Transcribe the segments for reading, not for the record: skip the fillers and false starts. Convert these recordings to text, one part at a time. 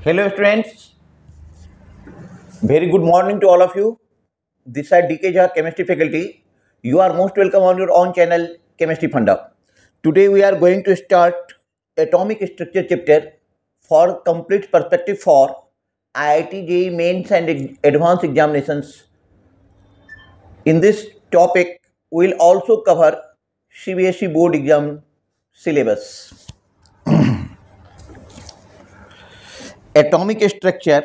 Hello students, very good morning to all of you. This is DK Jha, chemistry faculty. You are most welcome on your own channel, Chemistry Funda. Today we are going to start atomic structure chapter for complete perspective for IIT JEE mains and advanced examinations. In this topic, we will also cover CBSE board exam syllabus. Atomic structure,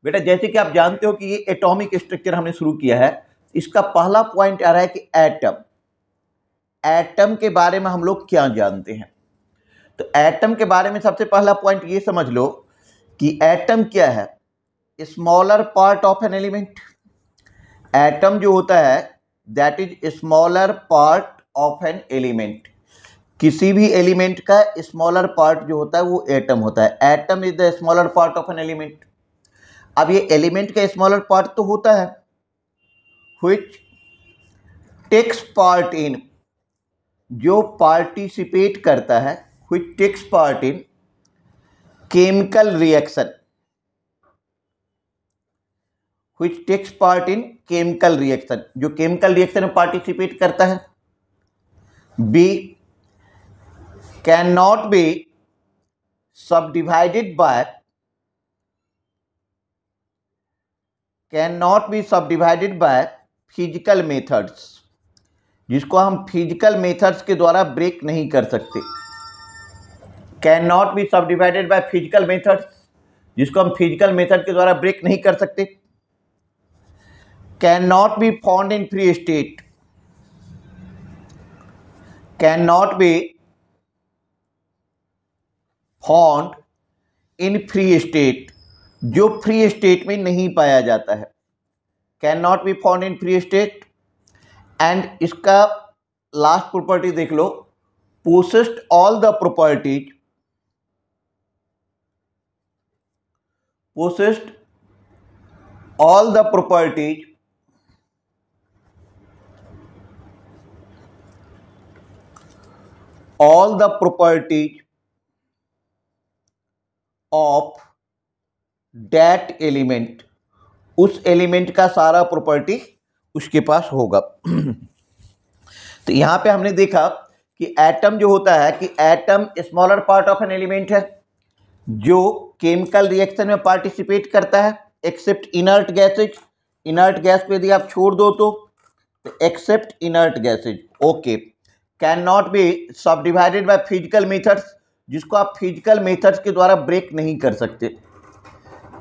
बेटा जैसे कि आप जानते हो कि ये atomic structure हमने शुरू किया है। इसका पहला पॉइंट आ रहा है कि एटम के बारे में हम लोग क्या जानते हैं। तो एटम के बारे में सबसे पहला पॉइंट ये समझ लो कि एटम क्या है। Smaller part of an element. Atom जो होता है that is smaller part of an element. किसी भी एलिमेंट का स्मॉलर पार्ट जो होता है वो एटम होता है। Atom is the smaller part of an element. अब ये एलिमेंट का स्मॉलर पार्ट तो होता है व्हिच टेक्स पार्ट इन, जो पार्टिसिपेट करता है, which takes part in chemical reaction, which takes part in chemical reaction, जो केमिकल रिएक्शन में पार्टिसिपेट करता है। Be cannot be subdivided by physical methods, जिसको हम फिजिकल मेथड्स के द्वारा ब्रेक नहीं कर सकते। Can not be subdivided by physical methods, जिसको हम फिजिकल मेथड के द्वारा ब्रेक नहीं कर सकते। Can not be found in free state, can not be found in free state, जो फ्री स्टेट में नहीं पाया जाता है। Can not be found in free state. And इसका लास्ट प्रॉपर्टी देख लो, possessed all the properties, possessed all the properties of that element, उस एलिमेंट का सारा प्रॉपर्टी उसके पास होगा। तो यहां पे हमने देखा कि एटम जो होता है कि atom smaller part of an element है जो केमिकल रिएक्शन में पार्टिसिपेट करता है except inert gases. Inert gas को यदि आप छोड़ दो तो except inert gases. Okay. Can not be subdivided by physical methods, जिसको आप फिजिकल मेथड्स के द्वारा ब्रेक नहीं कर सकते।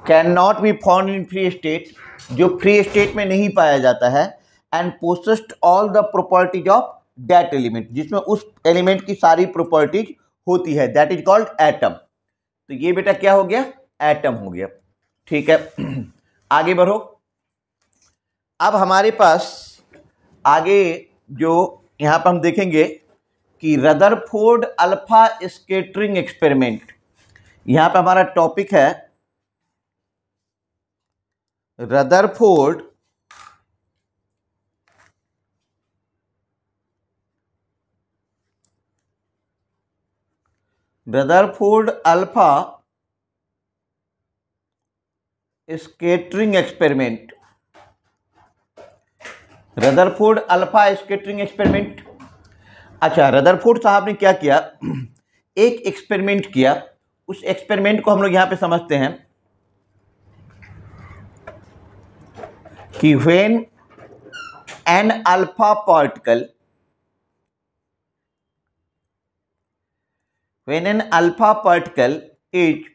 Can not be found in free state, जो फ्री स्टेट में नहीं पाया जाता है। And possessed all the properties of that element, जिसमें उस एलिमेंट की सारी प्रॉपर्टीज होती है, दैट इज कॉल्ड एटम। तो ये बेटा क्या हो गया, एटम हो गया। ठीक है, आगे बढ़ो। अब हमारे पास आगे जो यहां पर हम देखेंगे कि रदरफोर्ड अल्फा स्कैटरिंग एक्सपेरिमेंट, यहां पर हमारा टॉपिक है Rutherford alpha scattering experiment. Rutherford alpha scattering experiment. अच्छा, रदरफोर्ड साहब ने क्या किया, एक एक्सपेरिमेंट किया। उस एक्सपेरिमेंट को हम लोग यहां पे समझते हैं कि when an alpha particle is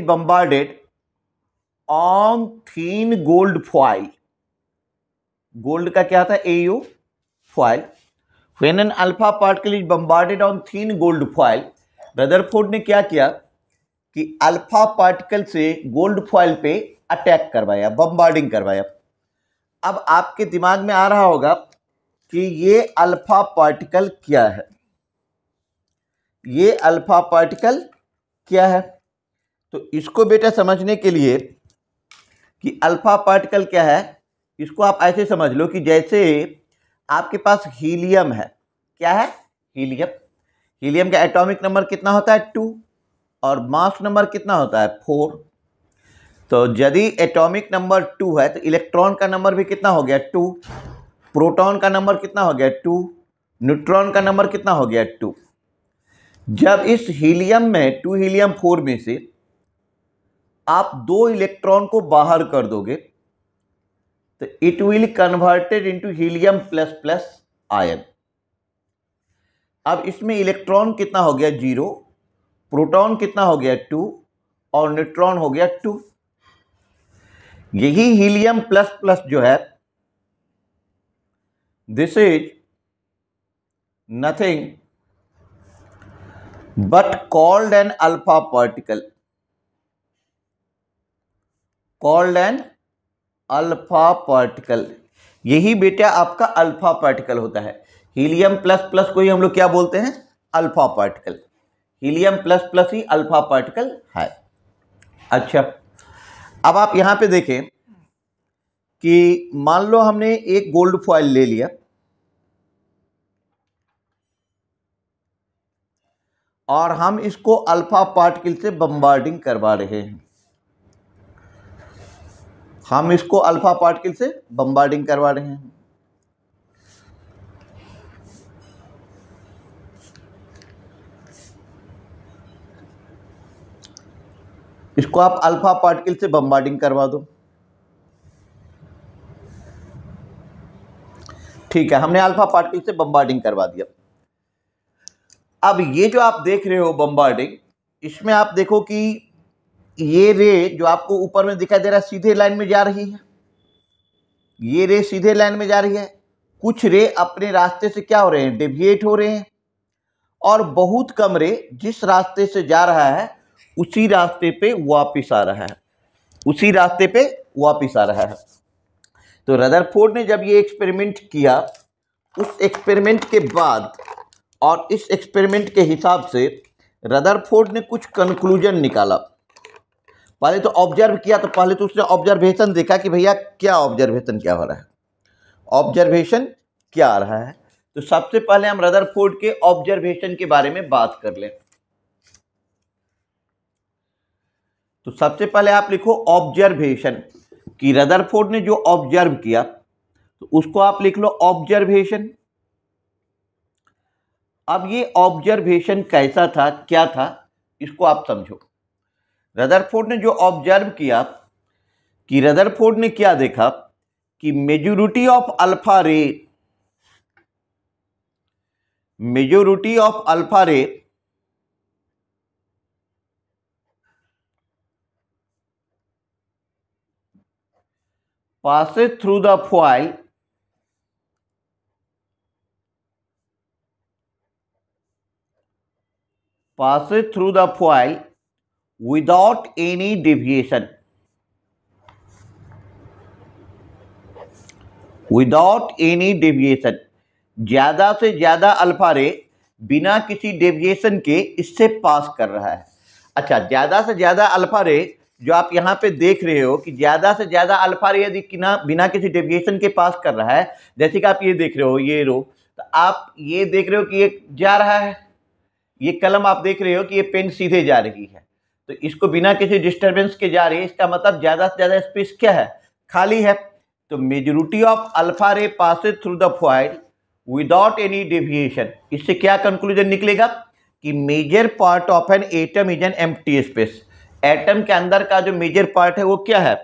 bombarded on thin gold foil, gold का क्या था, AU foil. When an alpha particle is bombarded on thin gold foil, Rutherford ने क्या किया कि अल्फा पार्टिकल से गोल्ड फॉइल पे अटैक करवाया, बम्बार्डिंग करवाया। अब आपके दिमाग में आ रहा होगा कि ये अल्फा पार्टिकल क्या है, ये अल्फा पार्टिकल क्या है। तो इसको बेटा समझने के लिए कि अल्फा पार्टिकल क्या है, इसको आप ऐसे समझ लो कि जैसे आपके पास हीलियम है, क्या है? हीलियम। हीलियम का एटॉमिक नंबर कितना होता है? 2 और मास नंबर कितना होता है? 4। तो यदि एटॉमिक नंबर 2 है तो इलेक्ट्रॉन का नंबर भी कितना हो गया? 2। प्रोटॉन का नंबर कितना हो गया? 2। न्यूट्रॉन का नंबर कितना हो गया? 2। जब इस हीलियम में 2 हीलियम 4 में से आप 2 इलेक्ट्रॉन को बाहर कर दोगे तो it will converted into helium plus plus ion. अब इसमें इलेक्ट्रॉन कितना हो गया? 0, प्रोटॉन कितना हो गया? 2 और न्यूट्रॉन हो गया 2। यही हीलियम प्लस प्लस जो है, this is nothing but called an alpha particle, called an alpha particle. यही बेटा आपका अल्फा पार्टिकल होता है। हीलियम प्लस प्लस को ही हम लोग क्या बोलते हैं? Alpha particle. Helium plus plus ही अल्फा पार्टिकल है। अच्छा, अब आप यहां पे देखें कि मान लो हमने एक गोल्ड फॉइल ले लिया और हम इसको अल्फा पार्टिकल से बम्बार्डिंग करवा रहे हैं। हम इसको अल्फा पार्टिकल से बम्बार्डिंग करवा रहे हैं। इसको आप अल्फा पार्टिकल से बम्बार्डिंग करवा दो। ठीक है, हमने अल्फा पार्टिकल से बम्बार्डिंग करवा दिया। अब ये जो आप देख रहे हो बम्बार्डिंग, इसमें आप देखो कि ये रे जो आपको ऊपर में दिखाई दे रहा है सीधे लाइन में जा रही है। ये रे सीधे लाइन में जा रही है। कुछ रे अपने रास्ते से क्या हो रहे हैं? डेविएट हो रहे हैं। और बहुत कम रे जिस रास्ते से जा रहा है उसी रास्ते पे वापिस आ रहा है, उसी रास्ते पे वापिस आ रहा है। तो रदरफोर्ड ने जब ये एक्सपेरिमेंट किया, उस एक्सपेरिमेंट के बाद और इस एक्सपेरिमेंट के हिसाब से रदरफोर्ड ने कुछ कंक्लूजन निकाला। पहले तो ऑब्जर्व किया, तो पहले तो उसने ऑब्जर्वेशन देखा कि भैया क्या ऑब्जर्वेशन क्या हो रहा है, ऑब्जर्वेशन क्या आ रहा है। तो सबसे पहले हम रदरफोर्ड के ऑब्जर्वेशन के बारे में बात कर लें। तो सबसे पहले आप लिखो ऑब्जर्वेशन, कि रदरफोर्ड ने जो ऑब्जर्व किया तो उसको आप लिख लो ऑब्जर्वेशन। अब ये ऑब्जर्वेशन कैसा था, क्या था, इसको आप समझो। रदरफोर्ड ने जो ऑब्जर्व किया कि रदरफोर्ड ने क्या देखा कि मेजॉरिटी ऑफ अल्फा रे passes through the foil without any deviation, ज्यादा से ज्यादा अल्फा रे बिना किसी डेविएशन के इससे पास कर रहा है। अच्छा, ज्यादा से ज्यादा अल्फा रे जो आप यहाँ पे देख रहे हो कि ज्यादा से ज्यादा अल्फा रे यदि बिना किसी डेविएशन के पास कर रहा है, जैसे कि आप ये देख रहे हो ये रो, तो आप ये देख रहे हो कि ये जा रहा है, ये कलम आप देख रहे हो कि ये पेन सीधे जा रही है, तो इसको बिना किसी डिस्टर्बेंस के जा रही है। इसका मतलब ज्यादा से ज्यादा स्पेस क्या है? खाली है। तो majority of alpha ray passes through the foil without any deviation. इससे क्या कंक्लूजन निकलेगा कि major part of an atom is an empty space. Atom के अंदर का जो मेजर पार्ट है वो क्या है?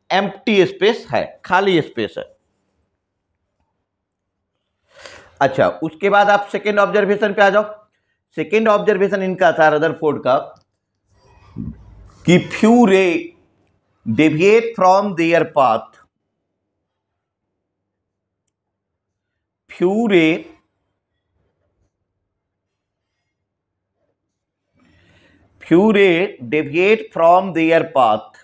एम्प्टी स्पेस है, खाली स्पेस है। अच्छा, उसके बाद आप सेकेंड ऑब्जर्वेशन पे आ जाओ। सेकेंड ऑब्जर्वेशन इनका था रदरफोर्ड का कि few ray deviate from their path, few ray deviate from their path.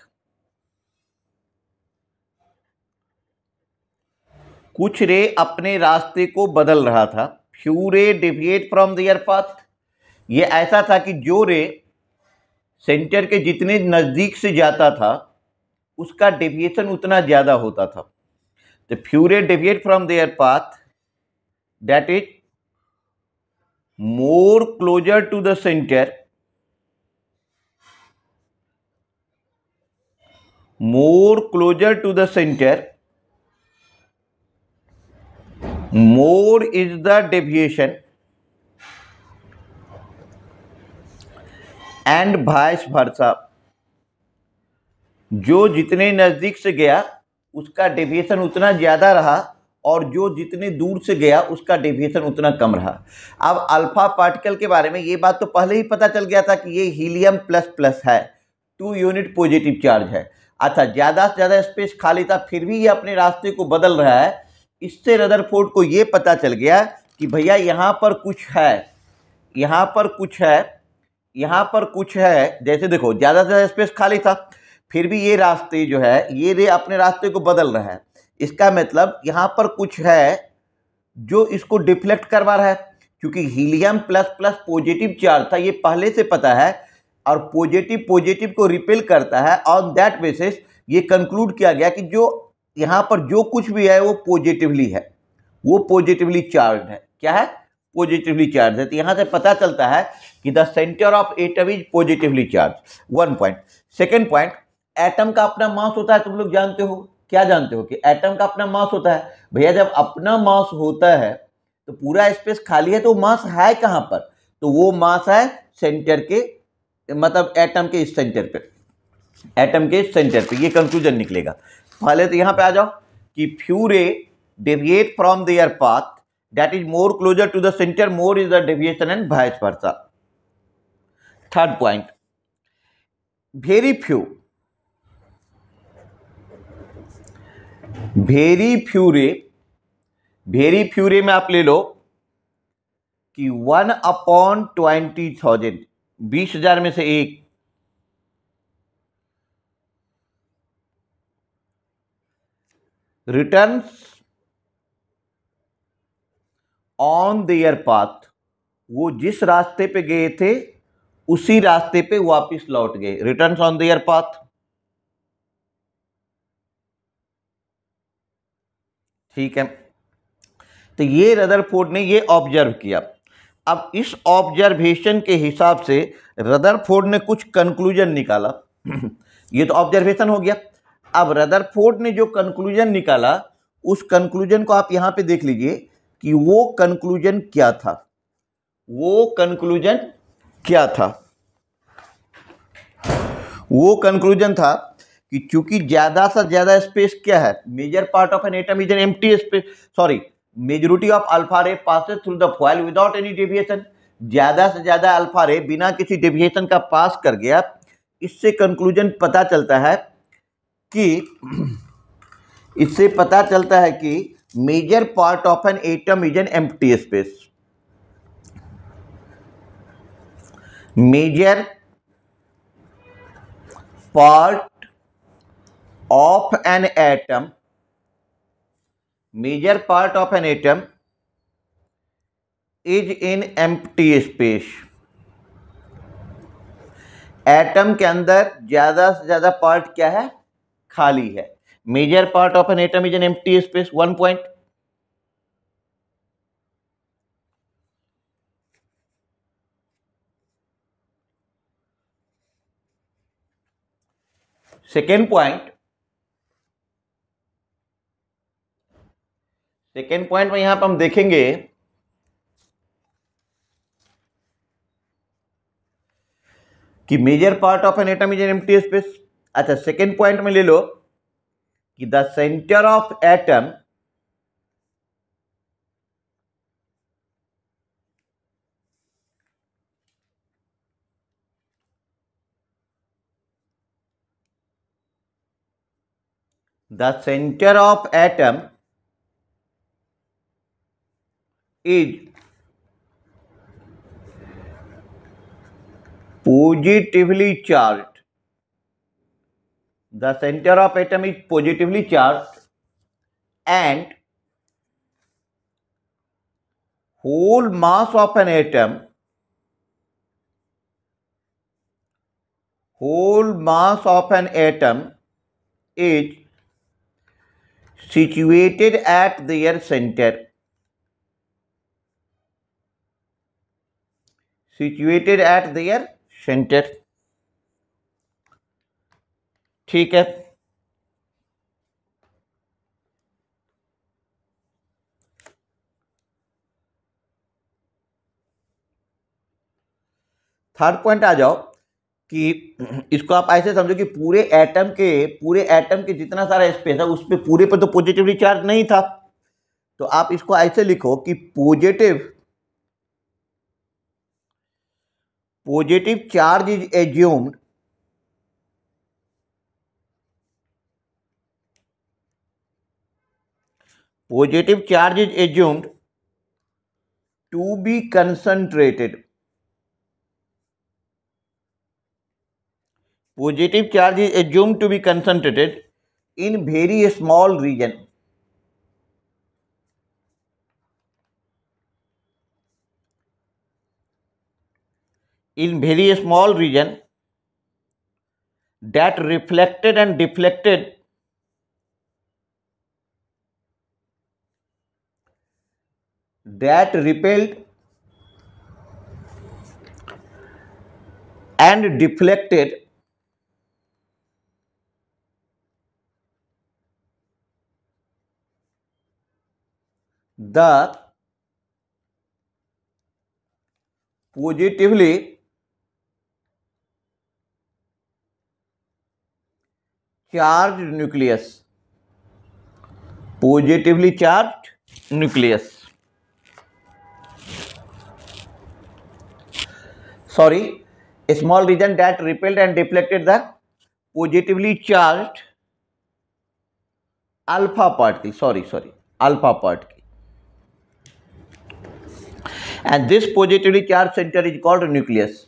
कुछ रे अपने रास्ते को बदल रहा था। Few ray deviate from their path, ये ऐसा था कि जो रे सेंटर के जितने नजदीक से जाता था उसका डेविएशन उतना ज्यादा होता था। तो few ray deviate from their path, that is more closer to the center, more closer to the center, more is the deviation, and vice versa. जो जितने नजदीक से गया उसका डेविएशन उतना ज्यादा रहा और जो जितने दूर से गया उसका डेविएशन उतना कम रहा। अब अल्फा पार्टिकल के बारे में ये बात तो पहले ही पता चल गया था कि ये हीलियम प्लस प्लस है, 2 यूनिट पॉजिटिव चार्ज है। अच्छा, ज्यादा से ज्यादा स्पेस खाली था फिर भी ये अपने रास्ते को बदल रहा है। इससे रदरफोर्ड को ये पता चल गया कि भैया यहाँ पर कुछ है, यहाँ पर कुछ है, यहाँ पर कुछ है। जैसे देखो ज्यादा से ज्यादा स्पेस खाली था फिर भी ये रास्ते जो है ये रे अपने रास्ते को बदल रहा है। इसका मतलब यहाँ पर कुछ है जो इसको डिफ्लेक्ट करवा रहा है, क्योंकि helium plus plus positive charge था ये पहले से पता है और पॉजिटिव पॉजिटिव को रिपेल करता है। ऑन दैट बेसिस ये कंक्लूड किया गया कि जो यहाँ पर जो कुछ भी है वो पॉजिटिवली है, वो पॉजिटिवली चार्ज है। क्या है? पॉजिटिवली चार्ज है। तो यहाँ से पता चलता है कि the centre of atom is positively charge. 1 point. Second point, atom का अपना मास होता है। तुम लोग जानते हो, क्या जानते हो कि एटम का अपना मास होता है। भैया जब अपना मास होता है तो पूरा स्पेस खाली है तो मास है कहां पर? तो वो मास है सेंटर के, मतलब एटम के इस सेंटर पे, एटम के सेंटर पे। ये कंक्लूजन निकलेगा। पहले तो यहां पे आ जाओ कि few ray deviate from their path that is more closer to the centre, more is the deviation and vice versa. Third point, very few very few ray में आप ले लो कि 1/20,000, 20,000 में से एक, रिटर्न्स ऑन देयर पाथ, वो जिस रास्ते पे गए थे उसी रास्ते पे वापस लौट गए। रिटर्न्स ऑन देयर पाथ, ठीक है। तो ये रदरफोर्ड ने ये ऑब्जर्व किया। अब इस ऑब्जर्वेशन के हिसाब से रदरफोर्ड ने कुछ कंक्लूजन निकाला। ये तो ऑब्जर्वेशन हो गया। अब रदरफोर्ड ने जो कंक्लूजन निकाला उस कंक्लूजन को आप यहां पे देख लीजिए कि वो कंक्लूजन क्या था। वो कंक्लूजन क्या था? वो कंक्लूजन था कि चूंकि ज्यादा से ज्यादा स्पेस क्या है, major part of an atom is an empty space, sorry, majority of alpha ray passes through the foil without any deviation. ज्यादा से ज्यादा अल्फा रे बिना किसी डेविएशन का पास कर गया। इससे कंक्लूजन पता चलता है कि इससे पता चलता है कि major part of an atom is an empty space. Major part of an atom, major part of an atom is in empty space. Atom के अंदर ज्यादा से ज्यादा पार्ट क्या है? खाली है। Major part of an atom is an empty space. 1 point. Second point, second point में यहां पर हम देखेंगे कि major part of an atom is an empty space. अच्छा, सेकेंड पॉइंट में ले लो कि the centre of atom is positively charged. The center of atom is positively charged and whole mass of an atom, is situated at their center. Situated at there centre. ठीक है, third point आ जाओ कि इसको आप ऐसे समझो कि पूरे एटम के जितना सारा स्पेस है उस पे पूरे पे तो पॉजिटिवली चार्ज नहीं था, तो आप इसको ऐसे लिखो कि positive charge is assumed to be concentrated. Positive charge is assumed to be concentrated in very small region. In very small region that reflected and deflected that repelled and deflected the positively charged nucleus. Positively charged nucleus. Sorry, a small region that repelled and deflected the positively charged alpha particle. Sorry, alpha particle. And this positively charged center is called nucleus.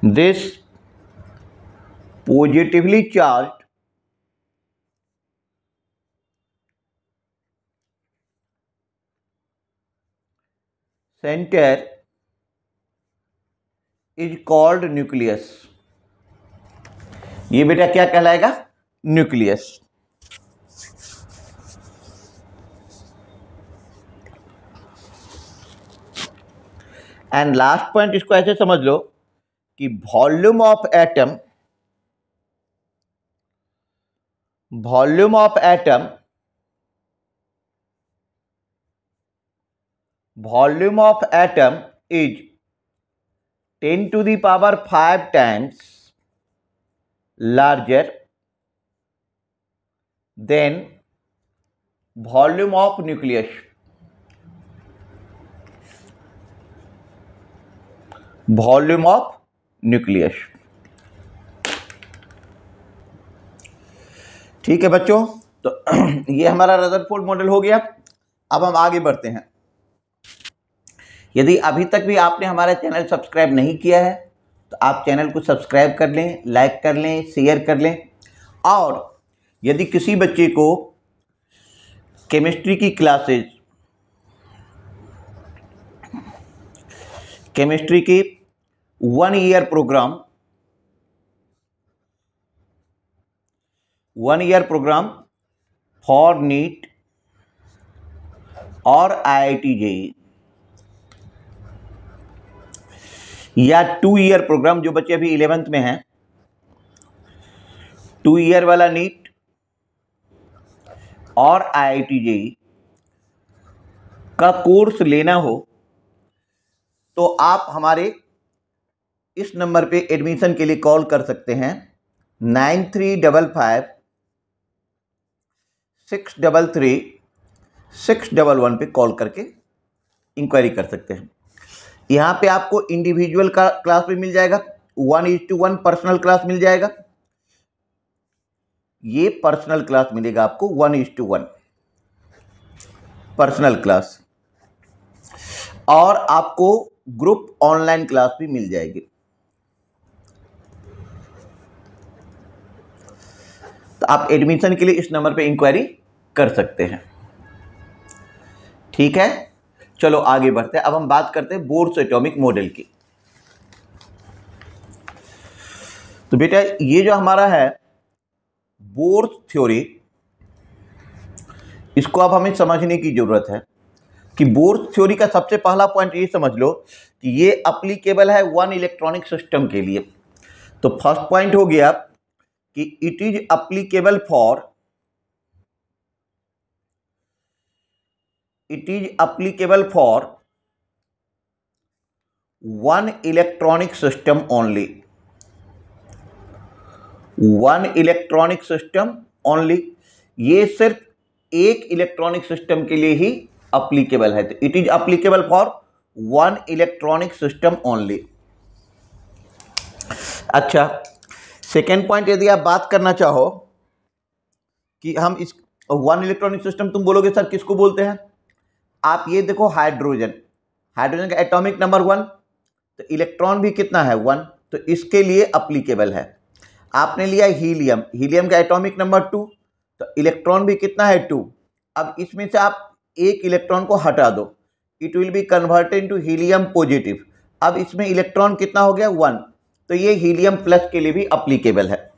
This positively charged center is called nucleus. ये बेटा क्या कहलाएगा? Nucleus. And last point इसको ऐसे समझ लो कि volume of atom is 10 to the power 5 times larger than volume of nucleus. Volume of nucleus. ठीक है बच्चों, तो ये हमारा रदरफोर्ड मॉडल हो गया। अब हम आगे बढ़ते हैं। यदि अभी तक भी आपने हमारा चैनल सब्सक्राइब नहीं किया है तो आप चैनल को सब्सक्राइब कर लें, लाइक कर लें, शेयर कर लें। और यदि किसी बच्चे को केमिस्ट्री की क्लासेज, केमिस्ट्री की 1 ईयर प्रोग्राम फॉर नीट और IIT JEE, या 2 ईयर प्रोग्राम, जो बच्चे अभी 11th में हैं, 2 ईयर वाला नीट और IIT JEE का कोर्स लेना हो तो आप हमारे इस नंबर पे एडमिशन के लिए कॉल कर सकते हैं। 9355 633 611 पे कॉल करके इंक्वायरी कर सकते हैं। यहाँ पे आपको इंडिविजुअल का क्लास भी मिल जाएगा, 1:1 पर्सनल क्लास मिल जाएगा। ये पर्सनल क्लास मिलेगा आपको 1:1 पर्सनल क्लास, और आपको ग्रुप ऑनलाइन क्लास भी मिल जाएगी। तो आप एडमिशन के लिए इस नंबर पे इंक्वायरी कर सकते हैं। ठीक है, चलो आगे बढ़ते हैं। अब हम बात करते हैं बोर्स एटॉमिक मॉडल की। तो बेटा ये जो हमारा है बोर्स थ्योरी, इसको अब हमें समझने की जरूरत है। कि बोर्स थ्योरी का सबसे पहला पॉइंट ये समझ लो कि ये अप्लीकेबल है वन इलेक्ट्रॉनिक सिस्टम के लिए। तो फर्स्ट पॉइंट हो गया कि it is applicable for one electronic system only, one electronic system only. ये सिर्फ एक इलेक्ट्रॉनिक सिस्टम के लिए ही अप्लीकेबल है। तो it is applicable for one electronic system only. अच्छा, सेकेंड पॉइंट यदि आप बात करना चाहो कि हम इस वन इलेक्ट्रॉनिक सिस्टम, तुम बोलोगे सर किसको बोलते हैं? आप ये देखो, हाइड्रोजन, हाइड्रोजन का एटॉमिक नंबर 1, तो इलेक्ट्रॉन भी कितना है? 1, तो इसके लिए अप्लीकेबल है। आपने लिया हीलियम, हीलियम का एटॉमिक नंबर 2, तो इलेक्ट्रॉन भी कितना है? 2। अब इसमें से आप एक इलेक्ट्रॉन को हटा दो, it will be converted into helium positive. अब इसमें इलेक्ट्रॉन कितना हो गया? 1, तो ये हीलियम प्लस के लिए भी अप्लीकेबल है।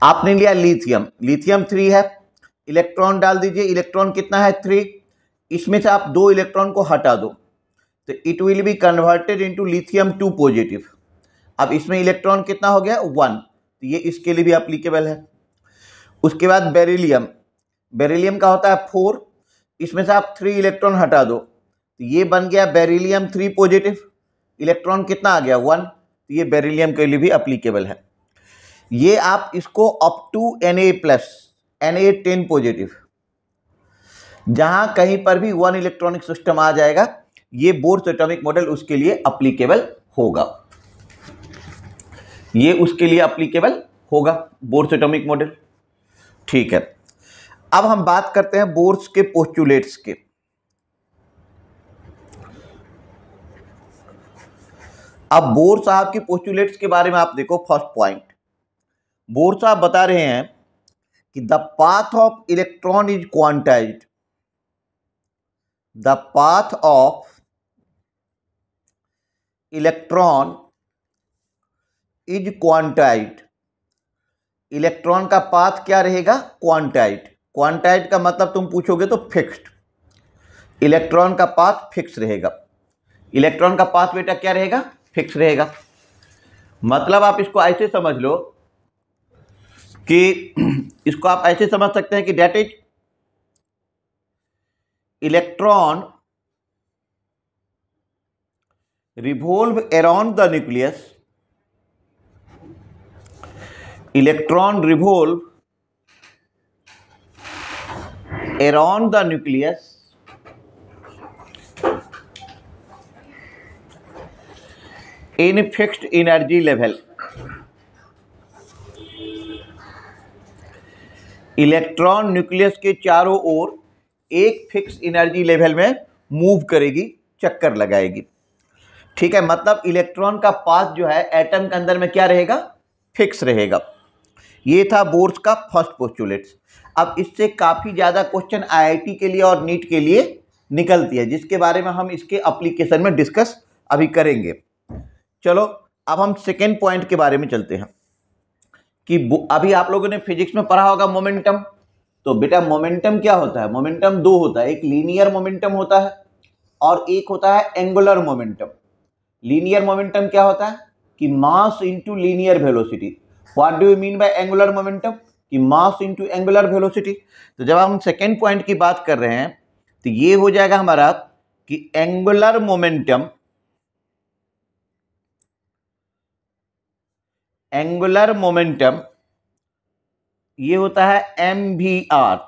आपने लिया लिथियम, लिथियम 3 है, इलेक्ट्रॉन डाल दीजिए, इलेक्ट्रॉन कितना है? 3। इसमें से आप 2 इलेक्ट्रॉन को हटा दो, तो it will be converted into lithium 2 positive. अब इसमें इलेक्ट्रॉन कितना हो गया? 1, तो ये इसके लिए भी अप्लीकेबल है। उसके बाद बेरिलियम, बेरिलियम का होता है 4, इसमें से आप 3 इलेक्ट्रॉन हटा दो, तो ये बन गया बेरिलियम 3 पॉजिटिव। इलेक्ट्रॉन कितना आ गया? 1, तो ये बेरिलियम के लिए भी अप्लीकेबल है। ये आप इसको up to Na plus, Na 10 positive, जहां कहीं पर भी वन इलेक्ट्रॉनिक सिस्टम आ जाएगा, ये बोर्स एटॉमिक मॉडल उसके लिए अप्लीकेबल होगा, ये उसके लिए अप्लीकेबल होगा बोर्स एटॉमिक मॉडल। ठीक है, अब हम बात करते हैं बोर्स के पोस्टुलेट्स के। अब बोर साहब के पोस्टुलेट्स के बारे में आप देखो। फर्स्ट पॉइंट, बोर साहब बता रहे हैं कि the path of electron is quantized, the path of electron is quantized. Electron का पाथ क्या रहेगा? क्वांटाइज्ड। क्वांटाइज्ड का मतलब तुम पूछोगे तो फिक्स्ड, इलेक्ट्रॉन का पाथ फिक्स रहेगा। इलेक्ट्रॉन का पाथ बेटा क्या रहेगा? फिक्स रहेगा। मतलब आप इसको ऐसे समझ लो कि इसको आप ऐसे समझ सकते हैं कि that is electron revolve around the nucleus, electron revolve around the nucleus in fixed energy level। Electron nucleus के चारों ओर एक फिक्स एनर्जी लेवल में मूव करेगी, चक्कर लगाएगी। ठीक है, मतलब इलेक्ट्रॉन का पाथ जो है एटम के अंदर में क्या रहेगा? फिक्स रहेगा। ये था बोर्स का फर्स्ट पोस्टुलेट्स। अब इससे काफ़ी ज़्यादा क्वेश्चन आईआईटी के लिए और नीट के लिए निकलती है, जिसके बारे में हम इसके एप्लीकेशन में डिस्कस अभी करेंगे। चलो अब हम सेकेंड पॉइंट के बारे में चलते हैं कि अभी आप लोगों ने फिजिक्स में पढ़ा होगा मोमेंटम। तो बेटा मोमेंटम क्या होता है? मोमेंटम 2 होता है, एक लीनियर मोमेंटम होता है और एक होता है एंगुलर मोमेंटम। लीनियर मोमेंटम क्या होता है? कि mass into linear velocity. What do you mean by angular momentum? कि मास इंटू एंगुलर वेलोसिटी। तो जब हम सेकेंड पॉइंट की बात कर रहे हैं तो ये हो जाएगा हमारा कि एंगुलर मोमेंटम, एंगुलर मोमेंटम ये होता है mvr।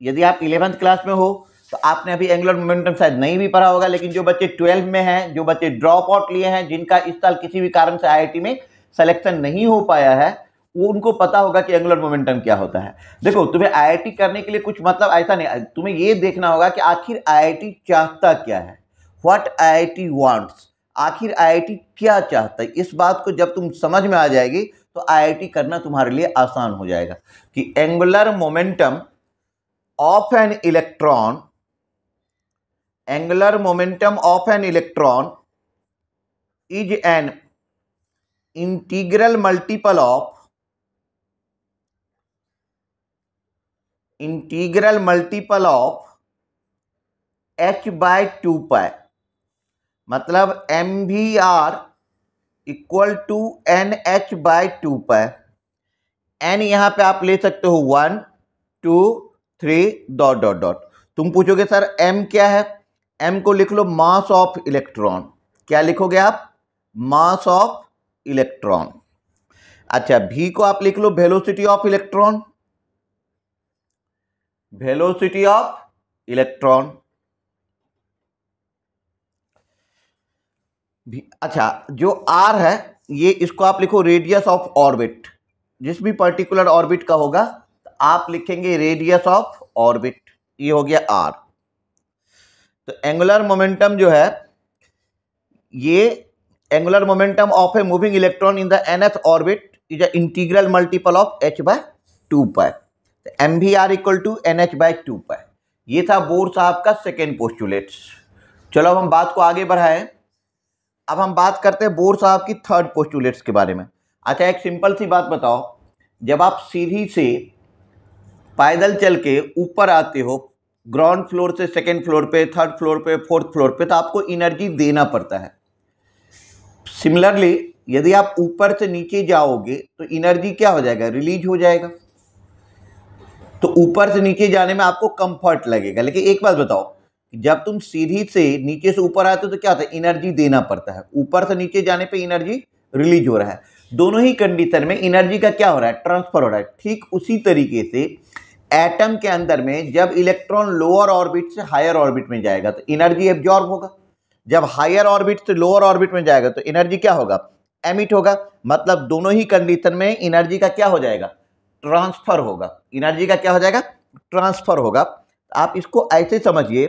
यदि आप 11th क्लास में हो तो आपने अभी एंगुलर मोमेंटम शायद नहीं भी पढ़ा होगा, लेकिन जो बच्चे 12 में हैं, जो बच्चे ड्रॉप आउट लिए हैं, जिनका इस साल किसी भी कारण से आईआईटी में सिलेक्शन नहीं हो पाया है, वो उनको पता होगा कि एंगुलर मोमेंटम क्या होता है। देखो, तुम्हें आईआईटी करने के लिए कुछ मतलब ऐसा नहीं, तुम्हें ये देखना होगा कि आखिर आईआईटी चाहता क्या है, व्हाट आईआईटी वांट्स, आखिर आईआईटी क्या चाहता है। इस बात को जब तुम समझ में आ जाएगी तो आईआईटी करना तुम्हारे लिए आसान हो जाएगा कि angular momentum of an electron, angular momentum of an electron is an integral multiple of, integral multiple of h/2 मतलब MVR equal to NH/2 n यहां पे आप ले सकते हो 1 2 3 डॉट डॉट डॉट। तुम पूछोगे सर m क्या है, m को लिख लो मास ऑफ इलेक्ट्रॉन। क्या लिखोगे आप? Mass of electron. अच्छा, v को आप लिख लो velocity of electron, velocity of electron. अच्छा, जो r है ये इसको आप लिखो रेडियस ऑफ ऑर्बिट। जिस भी पर्टिकुलर ऑर्बिट का होगा तो आप लिखेंगे रेडियस ऑफ ऑर्बिट। ये हो गया r। तो एंगुलर मोमेंटम जो है, ये angular momentum of a moving electron in the nth orbit is a integral multiple of h/2 MVR equal to NH/2। ये था बोर साहब का सेकेंड पोस्टुलेट्स। चलो अब हम बात को आगे बढ़ाएं। अब हम बात करते हैं बोर साहब की थर्ड पोस्टुलेट्स के बारे में। अच्छा, एक सिंपल सी बात बताओ, जब आप सीढ़ी से पैदल चल के ऊपर आते हो, ग्राउंड फ्लोर से सेकेंड फ्लोर पे, थर्ड फ्लोर पे, फोर्थ फ्लोर पे, तो आपको एनर्जी देना पड़ता है। सिमिलरली यदि आप ऊपर से नीचे जाओगे तो एनर्जी क्या हो जाएगा? रिलीज हो जाएगा। तो ऊपर से नीचे जाने में आपको कंफर्ट लगेगा। लेकिन एक बात बताओ, जब तुम सीढ़ी से नीचे से ऊपर आते हो तो क्या होता है? एनर्जी देना पड़ता है। ऊपर से नीचे जाने पे एनर्जी रिलीज हो रहा है। दोनों ही कंडीशन में एनर्जी का क्या हो रहा है? ट्रांसफर हो रहा है। ठीक उसी तरीके से एटम के अंदर में जब इलेक्ट्रॉन लोअर ऑर्बिट से हायर ऑर्बिट में जाएगा तो एनर्जी एब्जॉर्ब होगा। जब हायर ऑर्बिट से लोअर ऑर्बिट में जाएगा तो एनर्जी क्या होगा? एमिट होगा। मतलब दोनों ही कंडीशन में एनर्जी का क्या हो जाएगा? ट्रांसफर होगा। एनर्जी का क्या हो जाएगा? ट्रांसफर होगा। आप इसको ऐसे समझिए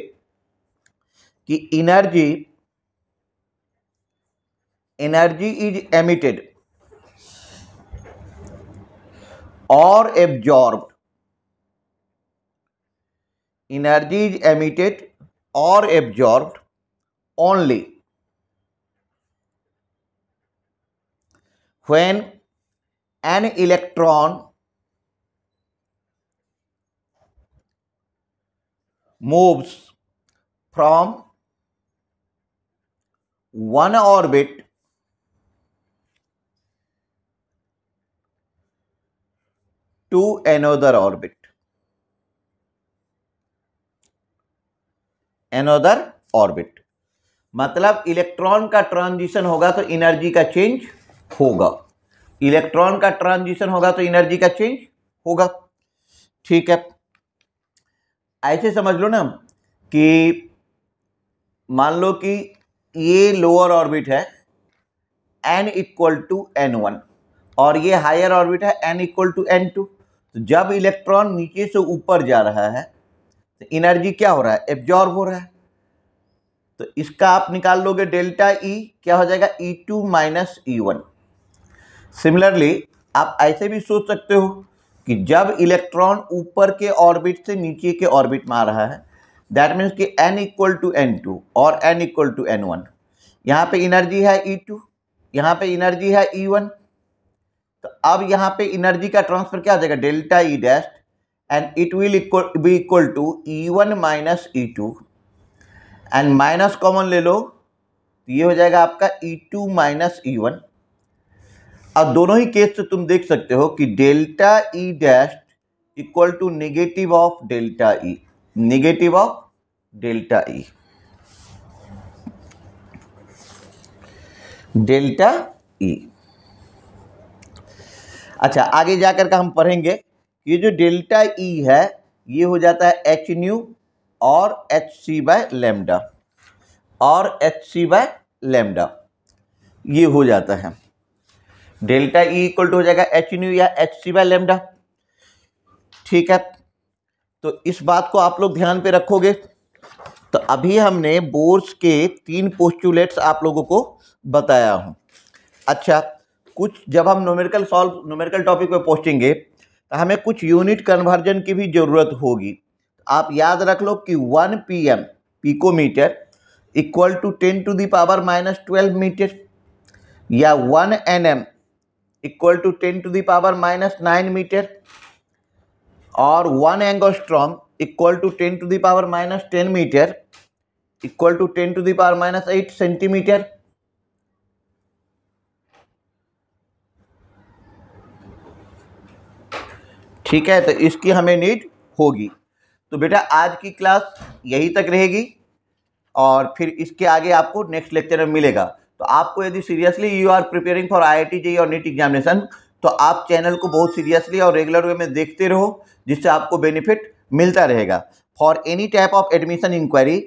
कि एनर्जी इज एमिटेड और absorbed, energy is emitted or absorbed only when an electron moves from one orbit to another orbit। another orbit मतलब इलेक्ट्रॉन का ट्रांजिशन होगा तो एनर्जी का चेंज होगा। इलेक्ट्रॉन का ट्रांजिशन होगा तो एनर्जी का चेंज होगा। ठीक है, ऐसे समझ लो ना कि मान लो कि ये लोअर ऑर्बिट है n इक्वल टू n1 और ये हायर ऑर्बिट है n इक्वल टू n2। तो जब इलेक्ट्रॉन नीचे से ऊपर जा रहा है तो एनर्जी क्या हो रहा है? एब्जॉर्ब हो रहा है। तो इसका आप निकाल लोगे डेल्टा E, क्या हो जाएगा? E2 minus E1। सिमिलरली आप ऐसे भी सोच सकते हो कि जब इलेक्ट्रॉन ऊपर के ऑर्बिट से नीचे के ऑर्बिट में आ रहा है, दैट मीन्स कि n इक्वल टू n2 और n इक्वल टू n1, यहाँ पे एनर्जी है E2, यहाँ पे एनर्जी है E1। तो अब यहाँ पे एनर्जी का ट्रांसफर क्या हो जाएगा? Delta E dash and it will be equal to E1 minus E2 and minus common ले लो तो ये हो जाएगा आपका E2 माइनस E1। अब दोनों ही केस से तुम देख सकते हो कि delta E dash equal to negative of delta E, negative of delta E, delta E। अच्छा, आगे जाकर के हम पढ़ेंगे ये जो डेल्टा E है ये हो जाता है एच न्यू और एच सी बाय लेमडा, और एच सी बाय लेमडा ये हो जाता है। डेल्टा E इक्वल टू हो जाएगा एच न्यू या एच सी बाय लेमडा। ठीक है, तो इस बात को आप लोग ध्यान पे रखोगे। तो अभी हमने बोर्स के 3 पोस्टुलेट्स आप लोगों को बताया हूं। अच्छा, कुछ जब हम न्यूमेरिकल टॉपिक पे पहुंचेंगे तो हमें कुछ यूनिट कन्वर्जन की भी जरूरत होगी। आप याद रख लो कि 1 pm picometre equal to 10 to the power minus 12 metre, या 1 nm equal to 10 to the power minus 9 metre, और 1 angstrom equal to 10 to the power minus 10 metre, equal to 10⁻⁻8 centimetre. ठीक है, तो इसकी हमें नीड होगी। तो बेटा आज की क्लास यहीं तक रहेगी और फिर इसके आगे आपको नेक्स्ट लेक्चर में मिलेगा। तो आपको यदि seriously you are preparing for IIT JEE और नीट एग्जामिनेशन, तो आप चैनल को बहुत सीरियसली और रेगुलर वे में देखते रहो, जिससे आपको बेनिफिट मिलता रहेगा। For any type of admission inquiry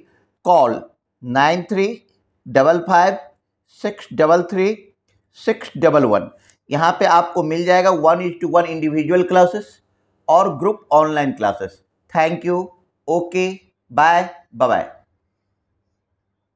call 9355633611। यहाँ पे आपको मिल जाएगा 1:1 इंडिविजुअल क्लासेस और group online classes. Thank you. Okay, bye bye.